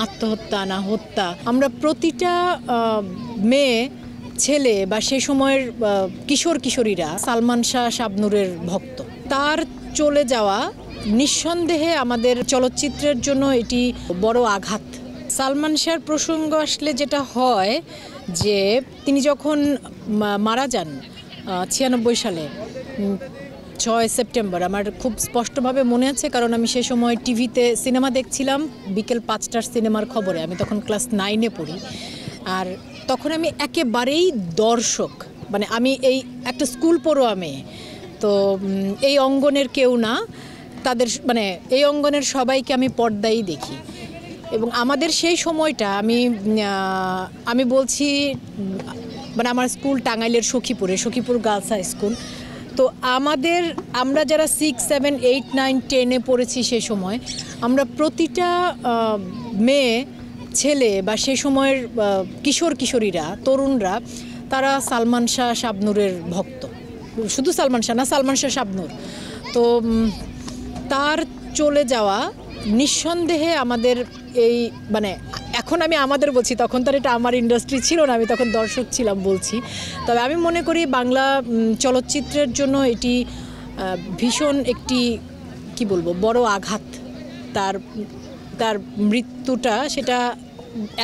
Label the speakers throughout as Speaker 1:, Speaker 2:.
Speaker 1: আত্মহত্যা না হত্যা, আমরা প্রতিটা মেয়ে ছেলে বা সে সময়ের কিশোর কিশোরীরা সালমান শাহ শাবনূরের ভক্ত। তার চলে যাওয়া নিঃসন্দেহে আমাদের চলচ্চিত্রের জন্য এটি বড় আঘাত। সালমান শাহর প্রসঙ্গ আসলে যেটা হয় যে তিনি যখন মারা যান 96 সালে 6 সেপ্টেম্বর, আমার খুব স্পষ্টভাবে মনে আছে, কারণ আমি সে সময় টিভিতে সিনেমা দেখছিলাম বিকেল 5টার সিনেমার খবরে। আমি তখন ক্লাস 9-এ পড়ি। আর তখন আমি একেবারেই দর্শক, মানে আমি এই একটা স্কুল পড়ুয়া মেয়ে, তো এই অঙ্গনের কেউ না, তাদের মানে এই অঙ্গনের সবাইকে আমি পর্দায় দেখি। এবং আমাদের সেই সময়টা আমি বলছি, মানে আমার স্কুল টাঙ্গাইলের সখীপুর গার্লস হাই স্কুল। তো আমরা যারা 6, 7, 8, 9, 10-এ পড়েছি সে সময়, আমরা প্রতিটা মেয়ে ছেলে বা সে সময়ের কিশোর কিশোরীরা, তরুণরা, তারা সালমান শাহ শাবনূরের ভক্ত। শুধু সালমান শাহ না, সালমান শাহ শাবনূর। তো তার চলে যাওয়া নিঃসন্দেহে আমাদের এই মানে এখন আমি আমাদের বলছি, তখন তো এটা আমার ইন্ডাস্ট্রি ছিল না, আমি তখন দর্শক ছিলাম বলছি। তবে আমি মনে করি বাংলা চলচ্চিত্রের জন্য এটি ভীষণ একটি কি বলবো বড় আঘাত। তার মৃত্যুটা সেটা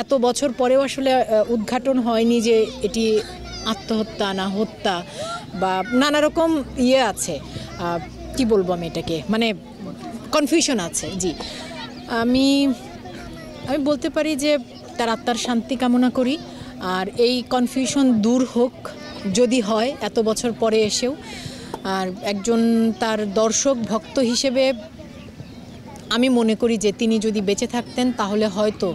Speaker 1: এত বছর পরেও আসলে উদ্ঘাটন হয়নি যে এটি আত্মহত্যা না হত্যা বা নানা রকম আছে, কি বলবো আমি এটাকে, মানে কনফিউশন আছে। জি, আমি বলতে পারি যে তার আত্মার শান্তি কামনা করি। আর এই কনফিউশন দূর হোক যদি হয় এত বছর পরে এসেও। আর একজন তার দর্শক ভক্ত হিসেবে আমি মনে করি যে তিনি যদি বেঁচে থাকতেন তাহলে হয়তো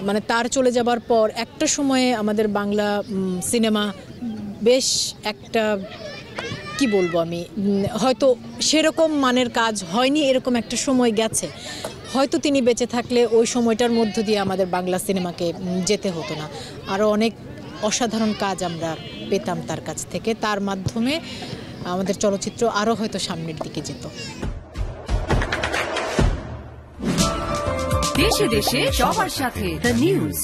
Speaker 1: মানে তার চলে যাবার পর একটা সময়ে আমাদের বাংলা সিনেমা বেশ একটা কি বলবো আমি, হয়তো সেরকম মানের কাজ হয়নি, এরকম একটা সময় গেছে। হয়তো তিনি বেঁচে থাকলে ওই সময়টার মধ্য দিয়ে আমাদের বাংলা সিনেমাকে যেতে হতো না, আরও অনেক অসাধারণ কাজ আমরা পেতাম তার কাছ থেকে। তার মাধ্যমে আমাদের চলচ্চিত্র আরও হয়তো সামনের দিকে যেত।
Speaker 2: দেশে দেশে সবার সাথে দ্য নিউজ।